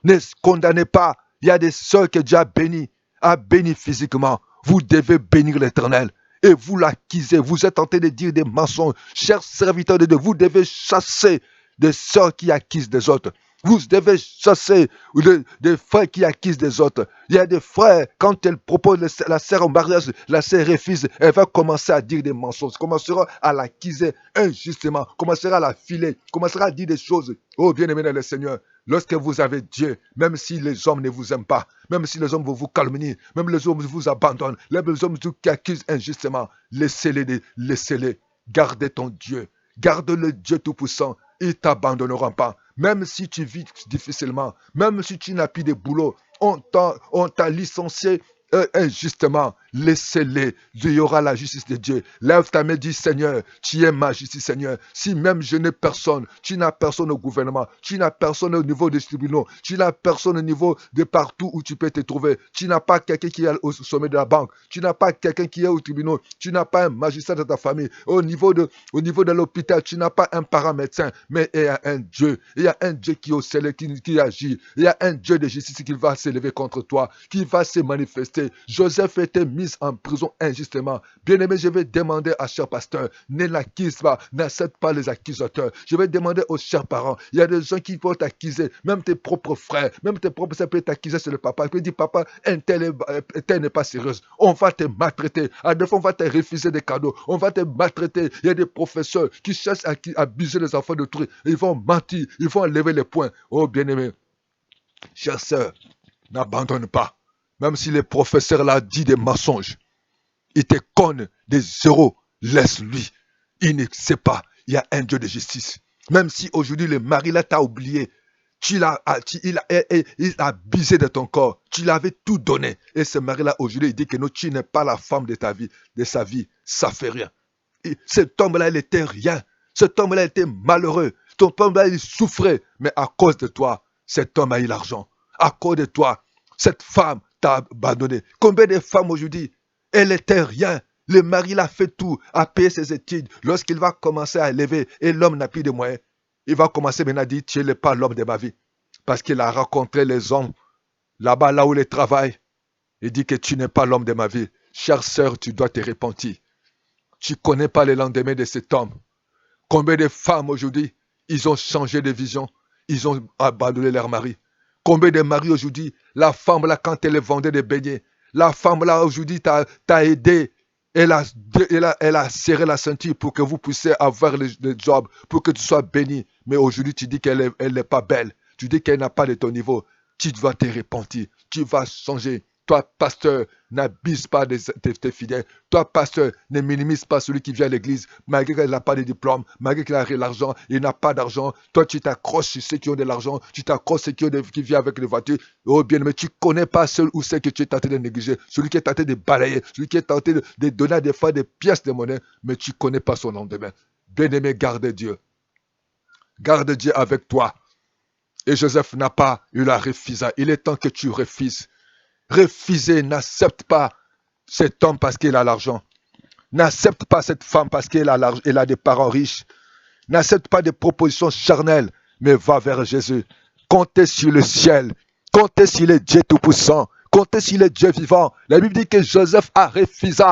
[SPEAKER 1] Ne condamnez pas. Il y a des sœurs que Dieu a béni physiquement. Vous devez bénir l'Éternel. Et vous l'accusez, vous êtes en train de dire des mensonges. Chers serviteurs de Dieu, vous devez chasser des sœurs qui accusent des autres. Vous devez chasser des frères qui accusent des autres. Il y a des frères, quand elles proposent la sœur en mariage, la sœur refuse, elle va commencer à dire des mensonges, commencera à l'accuser injustement, commencera à la filer, commencera à dire des choses. Oh bien-aimé dans le Seigneur, lorsque vous avez Dieu, même si les hommes ne vous aiment pas, même si les hommes vous calomnient, même les hommes vous abandonnent, même les hommes qui accusent injustement, laissez-les. Gardez ton Dieu. Garde le Dieu Tout-Puissant. Ils ne t'abandonneront pas. Même si tu vis difficilement, même si tu n'as plus de boulot, on t'a licencié injustement, laissez-les. Il y aura la justice de Dieu. Lève ta main, dis Seigneur, tu es ma justice, Seigneur. Si même je n'ai personne, tu n'as personne au gouvernement, tu n'as personne au niveau des tribunaux, tu n'as personne au niveau de partout où tu peux te trouver, tu n'as pas quelqu'un qui est au sommet de la banque, tu n'as pas quelqu'un qui est au tribunal, tu n'as pas un magistrat de ta famille, au niveau de l'hôpital, tu n'as pas un paramédecin, mais il y a un Dieu, il y a un Dieu qui est au ciel, qui agit, il y a un Dieu de justice qui va s'élever contre toi, qui va se manifester. Joseph était mis en prison injustement. Bien-aimé, je vais demander à cher pasteur, ne l'accuse pas, n'accepte pas les accusateurs. Je vais demander aux chers parents, il y a des gens qui vont t'accuser, même tes propres frères, même tes propres sœurs peuvent t'accuser sur le papa. Ils peuvent dire, papa, un tel n'est pas sérieuse. On va te maltraiter. À deux fois, on va te refuser des cadeaux. On va te maltraiter. Il y a des professeurs qui cherchent à abuser les enfants d'autrui. Ils vont mentir, ils vont lever les poings. Oh, bien-aimé, chère sœur, n'abandonne pas. Même si le professeur l'a dit des mensonges, il te conne des zéros, laisse-lui. Il ne sait pas, il y a un Dieu de justice. Même si aujourd'hui le mari là t'a oublié, il a abusé de ton corps, tu l'avais tout donné. Et ce mari-là aujourd'hui, il dit que non, tu n'es pas la femme de ta vie, de sa vie, ça fait rien. Et cet homme-là, il était rien. Cet homme-là était malheureux. Ton homme-là, il souffrait. Mais à cause de toi, cet homme a eu l'argent. À cause de toi, cette femme t'a abandonné. Combien de femmes aujourd'hui, elle n'était rien. Le mari l'a fait tout, a payé ses études. Lorsqu'il va commencer à élever et l'homme n'a plus de moyens, il va commencer maintenant à dire, tu n'es pas l'homme de ma vie. Parce qu'il a rencontré les hommes là-bas, là où il travaille, il dit que tu n'es pas l'homme de ma vie. Chère sœur, tu dois te repentir. Tu ne connais pas le lendemain de cet homme. Combien de femmes aujourd'hui, ils ont changé de vision, ils ont abandonné leur mari. Combien de maris aujourd'hui, la femme là, quand elle vendait des beignets, la femme là aujourd'hui t'a aidé, elle a serré la ceinture pour que vous puissiez avoir le job, pour que tu sois béni. Mais aujourd'hui, tu dis qu'elle n'est pas belle, tu dis qu'elle n'a pas de ton niveau. Tu vas te repentir, tu vas changer. Toi, pasteur, n'abuse pas de tes fidèles. Toi, pasteur, ne minimise pas celui qui vient à l'église, malgré qu'il n'a pas de diplôme, malgré qu'il a l'argent, il n'a pas d'argent. Toi, tu t'accroches sur ceux qui ont de l'argent, tu t'accroches sur ceux qui viennent avec les voitures. Oh bien, mais tu ne connais pas celui ou ceux que tu es tenté de négliger, celui qui est tenté de balayer, celui qui est tenté de donner à des fois des pièces de monnaie, mais tu ne connais pas son lendemain. Bien-aimé, garde Dieu. Garde Dieu avec toi. Et Joseph n'a pas eu la refusa. Il est temps que tu refuses. Refusez, n'accepte pas cet homme parce qu'il a l'argent. N'accepte pas cette femme parce qu'elle a, elle a des parents riches. N'accepte pas des propositions charnelles, mais va vers Jésus. Comptez sur le ciel. Comptez sur le Dieu Tout-Puissant. Comptez sur le Dieu vivant. La Bible dit que Joseph a refusé.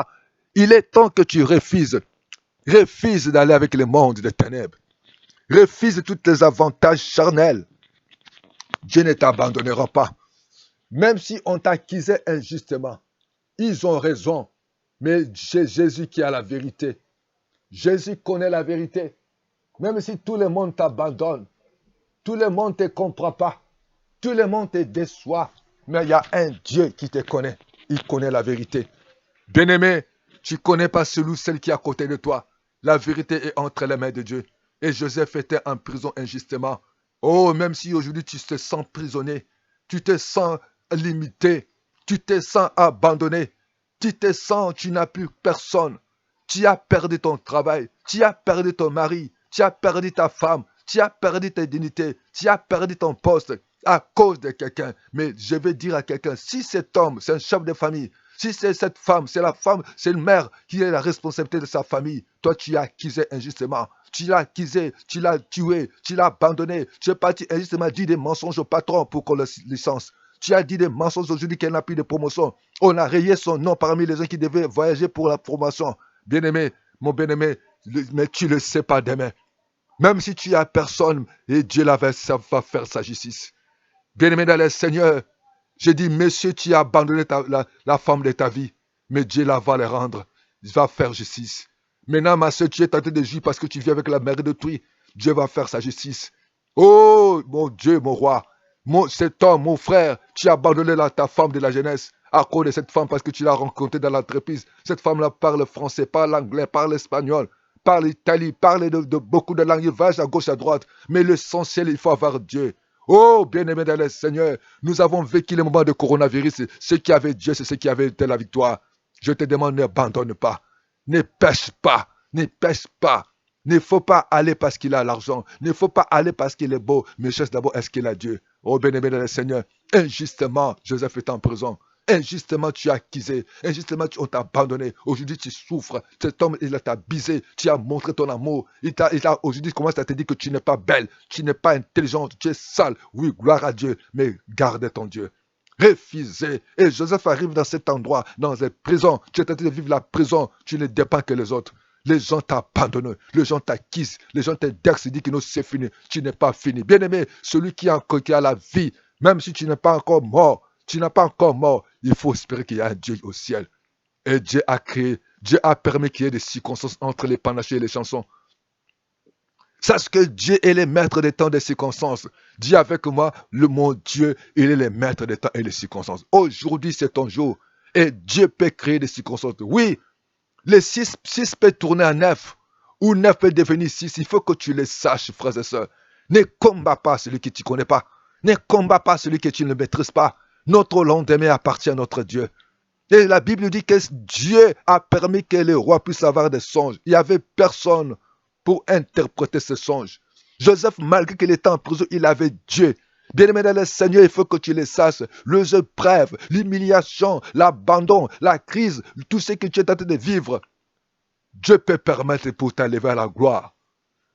[SPEAKER 1] Il est temps que tu refuses. Refuse d'aller avec le monde des ténèbres. Refuse tous les avantages charnels. Dieu ne t'abandonnera pas. Même si on t'accusait injustement, ils ont raison. Mais c'est Jésus qui a la vérité. Jésus connaît la vérité. Même si tout le monde t'abandonne, tout le monde ne te comprend pas, tout le monde te déçoit, mais il y a un Dieu qui te connaît. Il connaît la vérité. Bien-aimé, tu ne connais pas celui ou celle qui est à côté de toi. La vérité est entre les mains de Dieu. Et Joseph était en prison injustement. Oh, même si aujourd'hui tu te sens prisonnier, tu te sens limité, tu te sens abandonné, tu te sens, tu n'as plus personne. Tu as perdu ton travail, tu as perdu ton mari, tu as perdu ta femme, tu as perdu ta dignité, tu as perdu ton poste à cause de quelqu'un. Mais je vais dire à quelqu'un, si cet homme, c'est un chef de famille, si c'est cette femme, c'est une mère qui a la responsabilité de sa famille, toi tu l'as accusé injustement, tu l'as accusé, tu l'as tué, tu l'as abandonné, tu es parti injustement dire des mensonges au patron pour qu'on le licence. Tu as dit des mensonges aujourd'hui qu'elle n'a plus de promotion. On a rayé son nom parmi les gens qui devaient voyager pour la promotion. Bien-aimé, mon bien-aimé, mais tu ne le sais pas demain. Même si tu as personne, et Dieu ça va faire sa justice. Bien-aimé dans le Seigneur, j'ai dit, monsieur, tu as abandonné la femme de ta vie, mais Dieu la va le rendre. Il va faire justice. Maintenant, ma soeur, tu es tenté de juger parce que tu vis avec la mère d'autrui. Dieu va faire sa justice. Oh, mon Dieu, mon roi, cet homme, mon frère, tu as abandonné ta femme de la jeunesse à cause de cette femme parce que tu l'as rencontrée dans l'entreprise. Cette femme-là parle français, parle anglais, parle espagnol, parle italien, parle de beaucoup de langues, il va à gauche, à droite. Mais l'essentiel, il faut avoir Dieu. Oh, bien-aimé dans le Seigneur, nous avons vécu le moment de coronavirus. Ceux qui avaient Dieu, c'est ceux qui avaient la victoire. Je te demande, n'abandonne pas. Ne pêche pas. Ne pêche pas. Il ne faut pas aller parce qu'il a l'argent. Il ne faut pas aller parce qu'il est beau. Mais cherche d'abord, est-ce qu'il a Dieu? Oh, bien-aimé dans le Seigneur, injustement, Joseph est en prison. Injustement, tu as accusé. Injustement, on t'a abandonné. Aujourd'hui, tu souffres. Cet homme, il t'a bisé. Tu as montré ton amour. Aujourd'hui, il commence à te dire que tu n'es pas belle. Tu n'es pas intelligente. Tu es sale. Oui, gloire à Dieu. Mais garde ton Dieu. Refusez. Et Joseph arrive dans cet endroit, dans une prison. Tu es tenté de vivre la prison. Tu ne dépends que les autres. Les gens t'abandonnent, les gens t'acquisent, les gens te disent que non, c'est fini. Tu n'es pas fini. Bien-aimé, celui qui a la vie, même si tu n'es pas encore mort, tu n'es pas encore mort, il faut espérer qu'il y a un Dieu au ciel. Et Dieu a créé, Dieu a permis qu'il y ait des circonstances entre les panachés et les chansons. Sache que Dieu est le maître des temps et des circonstances. Dis avec moi, mon Dieu, il est le maître des temps et des circonstances. Aujourd'hui, c'est ton jour. Et Dieu peut créer des circonstances. Oui, les 6 peut tourner à 9. Ou 9 peut devenir 6. Il faut que tu le saches, frères et sœurs. Ne combat pas celui que tu ne connais pas. Ne combat pas celui que tu ne maîtrises pas. Notre lendemain appartient à notre Dieu. Et la Bible dit que Dieu a permis que les rois puissent avoir des songes. Il n'y avait personne pour interpréter ces songes. Joseph, malgré qu'il était en prison, il avait Dieu. Bien-aimé dans le Seigneur, il faut que tu le saches. Les épreuves, l'humiliation, l'abandon, la crise, tout ce que tu es en train de vivre, Dieu peut permettre pour t'enlever à la gloire.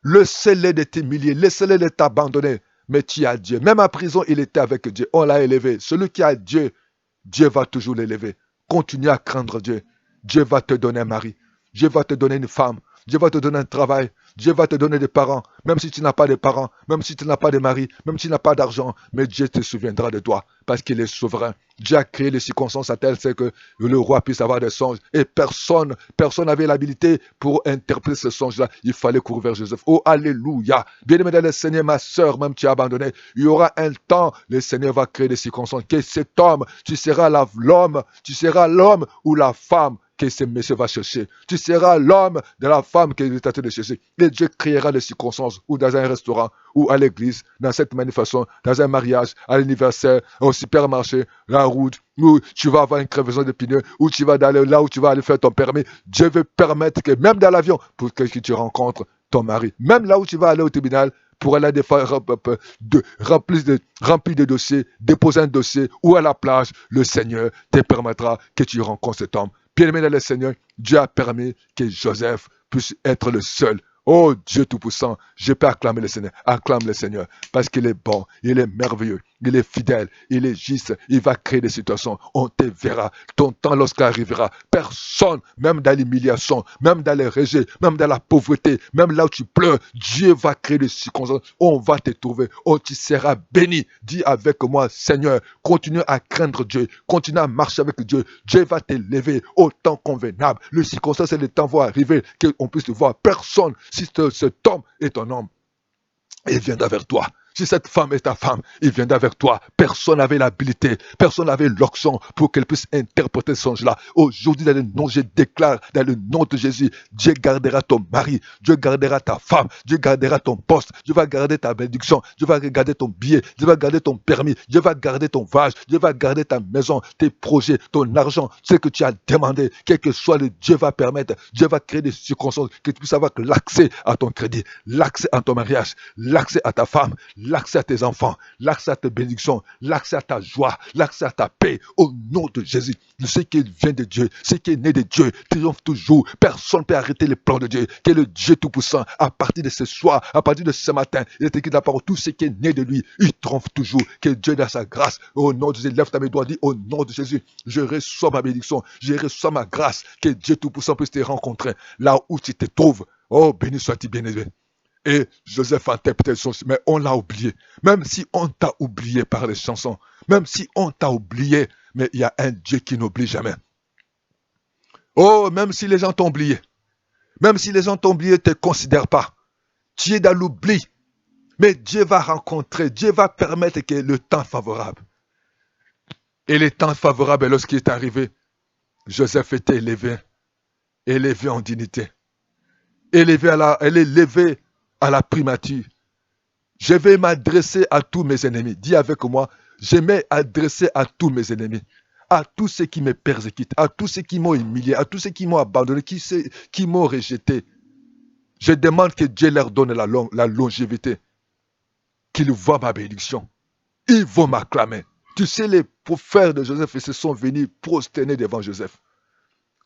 [SPEAKER 1] Laissez-les de t'humilier, laissez-les de t'abandonner. mais tu as Dieu. Même à prison, il était avec Dieu. On l'a élevé. Celui qui a Dieu, Dieu va toujours l'élever. Continue à craindre Dieu. Dieu va te donner un mari. Dieu va te donner une femme. Dieu va te donner un travail. Dieu va te donner des parents. Même si tu n'as pas de parents, même si tu n'as pas de mari, même si tu n'as pas d'argent, mais Dieu te souviendra de toi parce qu'il est souverain. Dieu a créé les circonstances à telles c'est que le roi puisse avoir des songes. Et personne n'avait l'habilité pour interpréter ce songe-là. Il fallait courir vers Joseph. Oh, alléluia. Bien-aimé dans le Seigneur, ma soeur, même tu as abandonné. Il y aura un temps, le Seigneur va créer des circonstances. Que cet homme, tu seras l'homme ou la femme que ce monsieur va chercher. Tu seras l'homme de la femme qu'il est en train de chercher. Et Dieu créera des circonstances, ou dans un restaurant, ou à l'église, dans cette manifestation, dans un mariage, à l'anniversaire, au supermarché, la route, où tu vas avoir une crevaison de pneus, où tu vas aller là où tu vas aller faire ton permis. Dieu veut permettre que, même dans l'avion, pour que tu rencontres ton mari, même là où tu vas aller au tribunal, pour aller des fois remplir de dossiers, déposer un dossier, ou à la plage, le Seigneur te permettra que tu rencontres cet homme. Bien-aimé dans le Seigneur, Dieu a permis que Joseph puisse être le seul. Oh Dieu Tout-Puissant, je peux acclamer le Seigneur. Acclame le Seigneur parce qu'il est bon, il est merveilleux, il est fidèle, il est juste. Il va créer des situations. On te verra. Ton temps lorsqu'il arrivera. Personne, même dans l'humiliation, même dans les rejets, même dans la pauvreté, même là où tu pleures, Dieu va créer des circonstances. On va te trouver. Oh, tu seras béni. Dis avec moi, Seigneur, continue à craindre Dieu. Continue à marcher avec Dieu. Dieu va t'élever au temps convenable. Les circonstances et le temps vont arriver qu'on puisse te voir. Personne, si cet homme est un homme, il viendra vers toi. Si cette femme est ta femme, il viendra vers toi. Personne n'avait l'habilité, personne n'avait l'onction pour qu'elle puisse interpréter ce songe-là. Aujourd'hui, dans le nom, je déclare, dans le nom de Jésus, Dieu gardera ton mari, Dieu gardera ta femme, Dieu gardera ton poste, Dieu va garder ta bénédiction, Dieu va garder ton billet, Dieu va garder ton permis, Dieu va garder ton voyage, Dieu va garder ta maison, tes projets, ton argent, ce que tu as demandé, quel que soit le Dieu va permettre, Dieu va créer des circonstances que tu puisses avoir l'accès à ton crédit, l'accès à ton mariage, l'accès à ta femme, l'accès à tes enfants, l'accès à tes bénédictions, l'accès à ta joie, l'accès à ta paix, au nom de Jésus. Ce qui vient de Dieu, ce qui est né de Dieu, triomphe toujours. Personne ne peut arrêter les plans de Dieu, qui est le Dieu Tout-Puissant. À partir de ce soir, à partir de ce matin, il est écrit dans la parole, tout ce qui est né de lui, il triomphe toujours. Que Dieu dans sa grâce, au nom de Jésus, lève ta main droite, dis au nom de Jésus, je reçois ma bénédiction, je reçois ma grâce, que Dieu Tout-Puissant puisse te rencontrer là où tu te trouves. Oh, béni sois-tu, bien-aimé. Et Joseph a interprété le songe, mais on l'a oublié. Même si on t'a oublié par les chansons, même si on t'a oublié, mais il y a un Dieu qui n'oublie jamais. Oh, même si les gens t'ont oublié, même si les gens t'ont oublié, ne te considèrent pas. Tu es dans l'oubli. Mais Dieu va rencontrer, Dieu va permettre que le temps favorable. Et le temps favorable, lorsqu'il est arrivé, Joseph était élevé en dignité, élevé à la primature. Je vais m'adresser à tous mes ennemis. Dis avec moi, je vais m'adresser à tous mes ennemis, à tous ceux qui me persécutent, à tous ceux qui m'ont humilié, à tous ceux qui m'ont abandonné, qui m'ont rejeté. Je demande que Dieu leur donne la longévité, qu'ils voient ma bénédiction. Ils vont m'acclamer. Tu sais, les prophètes de Joseph, ils se sont venus prosterner devant Joseph.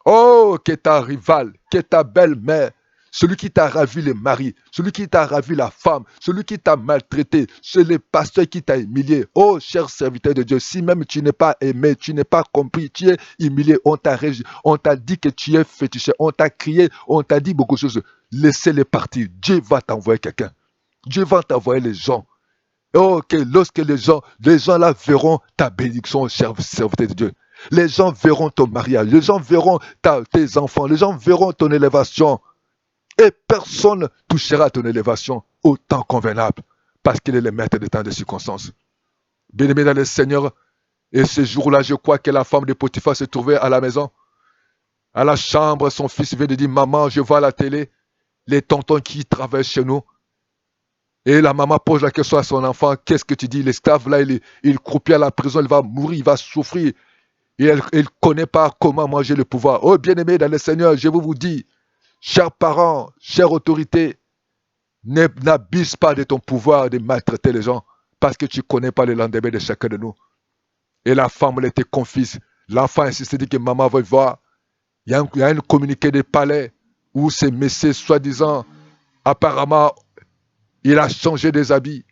[SPEAKER 1] Oh, que ta rivale, que ta belle-mère, celui qui t'a ravi le mari, celui qui t'a ravi la femme, celui qui t'a maltraité, c'est le pasteur qui t'a humilié. Oh, cher serviteur de Dieu, si même tu n'es pas aimé, tu n'es pas compris, tu es humilié, on t'a dit que tu es fétiché, on t'a crié, on t'a dit beaucoup de choses. Laissez-les partir. Dieu va t'envoyer quelqu'un. Dieu va t'envoyer les gens. Oh, que lorsque les gens là verront ta bénédiction, cher serviteur de Dieu. Les gens verront ton mariage, les gens verront tes enfants, les gens verront ton élévation. Et personne ne touchera à ton élévation au temps convenable, parce qu'il est le maître des temps de circonstances. Bien-aimé dans le Seigneur, et ce jour-là, je crois que la femme de Potiphar se trouvait à la maison, à la chambre, son fils vient de dire, maman, je vois à la télé les tontons qui travaillent chez nous. Et la maman pose la question à son enfant, qu'est-ce que tu dis? L'esclave, là, il croupit à la prison, il va mourir, il va souffrir. Et elle ne connaît pas comment manger le pouvoir. Oh, bien-aimé dans le Seigneur, je vous dis, chers parents, chères autorités, n'abuse pas de ton pouvoir de maltraiter les gens parce que tu ne connais pas le lendemain de chacun de nous. Et la femme, elle était confuse. L'enfant insistait, dit que maman veut voir. Il y a un communiqué de palais où ce monsieur, soi-disant, apparemment, il a changé des habits.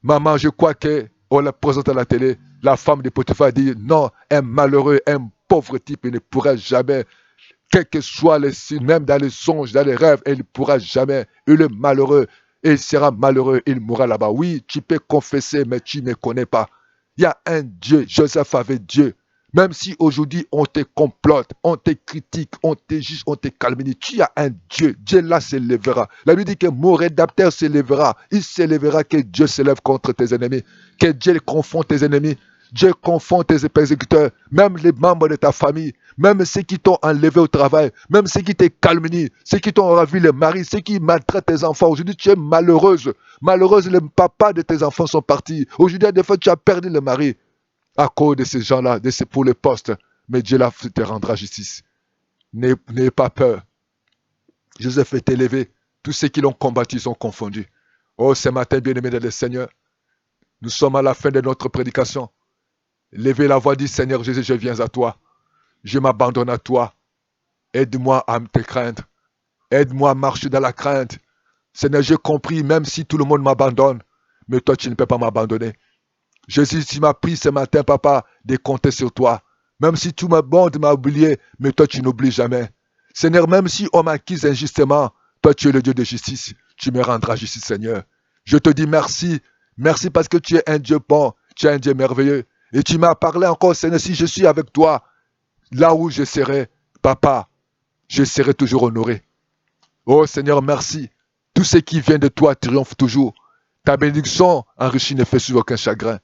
[SPEAKER 1] Maman, je crois qu'on la présente à la télé. La femme de Potiphar dit, non, un malheureux, un pauvre type, il ne pourra jamais, quel que soit les signes, même dans les songes, dans les rêves, il ne pourra jamais. Il est malheureux. Et il sera malheureux, il mourra là-bas. Oui, tu peux confesser, mais tu ne connais pas. Il y a un Dieu. Joseph avait Dieu. Même si aujourd'hui on te complote, on te critique, on te juge, on te calomnie, tu as un Dieu. Dieu là s'élèvera. La Bible dit que mon rédacteur s'élèvera. Il s'élèvera, que Dieu s'élève contre tes ennemis. Que Dieu confond tes ennemis. Dieu confond tes persécuteurs. Même les membres de ta famille. Même ceux qui t'ont enlevé au travail. Même ceux qui te calomnient. Ceux qui t'ont ravi le mari. Ceux qui maltraitent tes enfants. Aujourd'hui tu es malheureuse. Malheureuse, les papas de tes enfants sont partis. Aujourd'hui, des fois tu as perdu le mari à cause de ces gens-là, pour les postes. Mais Dieu là te rendra justice. N'ayez pas peur. Joseph est élevé. Tous ceux qui l'ont combattu sont confondus. Oh, ce matin, bien-aimés dans le Seigneur, nous sommes à la fin de notre prédication. Levez la voix, dit Seigneur Jésus, je viens à toi. Je m'abandonne à toi. Aide-moi à te craindre. Aide-moi à marcher dans la crainte. Seigneur, j'ai compris, même si tout le monde m'abandonne, mais toi, tu ne peux pas m'abandonner. Jésus, tu m'as pris ce matin, papa, de compter sur toi. Même si tout le monde m'a oublié, mais toi, tu n'oublies jamais. Seigneur, même si on m'accuse injustement, toi, tu es le Dieu de justice. Tu me rendras justice, Seigneur. Je te dis merci. Merci parce que tu es un Dieu bon. Tu es un Dieu merveilleux. Et tu m'as parlé encore, Seigneur, si je suis avec toi, là où je serai, papa, je serai toujours honoré. Oh Seigneur, merci. Tout ce qui vient de toi triomphe toujours. Ta bénédiction enrichit ne fait sur aucun chagrin.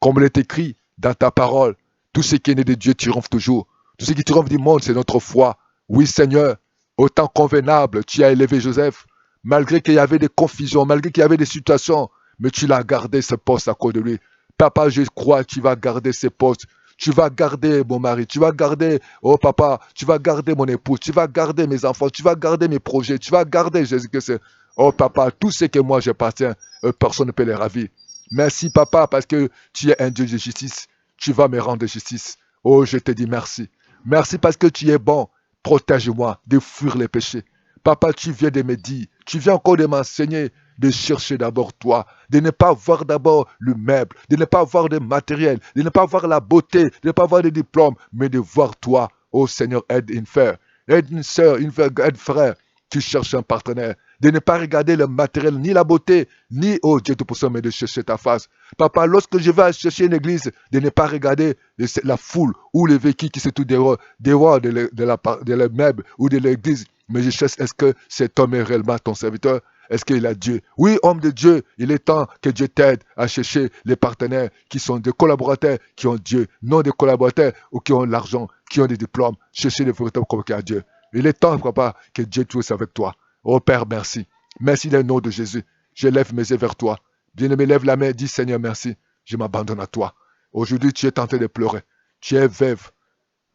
[SPEAKER 1] Comme il est écrit dans ta parole, tout ce qui est né de Dieu triomphe toujours. Tout ce qui triomphe du monde, c'est notre foi. Oui Seigneur, au temps convenable, tu as élevé Joseph. Malgré qu'il y avait des confusions, malgré qu'il y avait des situations, mais tu l'as gardé ce poste à cause de lui. Papa, je crois que tu vas garder ce poste. Tu vas garder mon mari, tu vas garder, oh papa, tu vas garder mon épouse, tu vas garder mes enfants, tu vas garder mes projets, tu vas garder Jésus-Christ. Oh papa, tout ce que moi j'appartiens, personne ne peut les ravir. Merci papa, parce que tu es un Dieu de justice. Tu vas me rendre justice. Oh, je te dis merci. Merci parce que tu es bon. Protège-moi de fuir les péchés. Papa, tu viens de me dire, tu viens encore de m'enseigner de chercher d'abord toi, de ne pas voir d'abord le meuble, de ne pas voir le matériel, de ne pas voir la beauté, de ne pas voir le diplôme, mais de voir toi. Oh Seigneur, aide une frère, aide une soeur, aide frère. Tu cherches un partenaire. De ne pas regarder le matériel, ni la beauté, ni, oh Dieu Tout-Puissant, mais de chercher ta face. Papa, lorsque je vais chercher une église, de ne pas regarder la foule ou les véhicules qui se trouvent dehors de la meuble ou de l'église, mais je cherche, est-ce que cet homme est réellement ton serviteur? Est-ce qu'il a Dieu? Oui, homme de Dieu, il est temps que Dieu t'aide à chercher les partenaires qui sont des collaborateurs qui ont Dieu, non des collaborateurs ou qui ont l'argent, qui ont des diplômes. Chercher les véritables comme qui a Dieu. Il est temps, papa, que Dieu soit avec toi. Oh Père, merci. Merci dans le nom de Jésus. Je lève mes yeux vers toi. Bien-aimé, lève la main, dis Seigneur, merci. Je m'abandonne à toi. Aujourd'hui, tu es tenté de pleurer. Tu es veuve.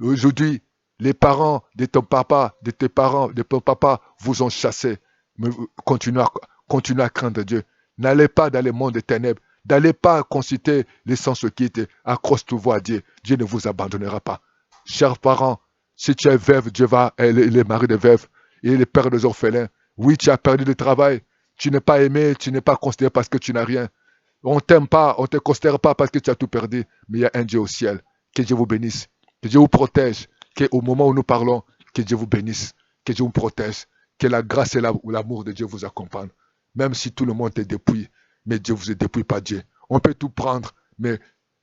[SPEAKER 1] Aujourd'hui, les parents de ton papa, de tes parents, de ton papa vous ont chassé. Mais continuez à craindre Dieu. N'allez pas dans le monde des ténèbres. N'allez pas consulter les sens quittes. Accroche-toi à Dieu. Dieu ne vous abandonnera pas. Chers parents, si tu es veuve, Dieu va, il est mari de veuve, il est le père des orphelins. Oui, tu as perdu le travail. Tu n'es pas aimé, tu n'es pas considéré parce que tu n'as rien. On ne t'aime pas, on ne te considère pas parce que tu as tout perdu. Mais il y a un Dieu au ciel. Que Dieu vous bénisse. Que Dieu vous protège. Qu'au moment où nous parlons, que Dieu vous bénisse. Que Dieu vous protège. Que la grâce et l'amour de Dieu vous accompagnent. Même si tout le monde est dépouillé, mais Dieu vous est dépouillé par Dieu. On peut tout prendre, mais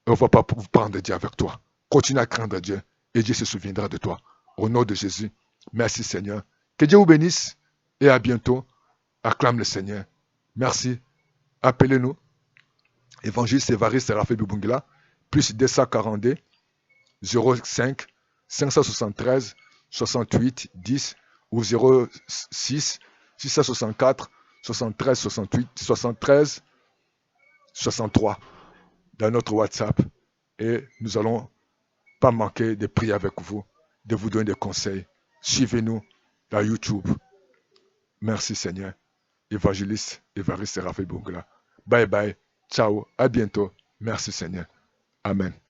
[SPEAKER 1] on ne va pas vous prendre Dieu avec toi. Continue à craindre Dieu et Dieu se souviendra de toi. Au nom de Jésus, merci Seigneur. Que Dieu vous bénisse et à bientôt. Acclame le Seigneur. Merci. Appelez-nous. Évangile Évariste Séraphin Bibungila, plus 242 05 573 68 10 ou 06 664 73 68 73 63 dans notre WhatsApp. Et nous allons pas manquer de prier avec vous, de vous donner des conseils. Suivez-nous à YouTube. Merci Seigneur. Évangéliste Évariste Séraphin Bibungila. Bye bye. Ciao. À bientôt. Merci Seigneur. Amen.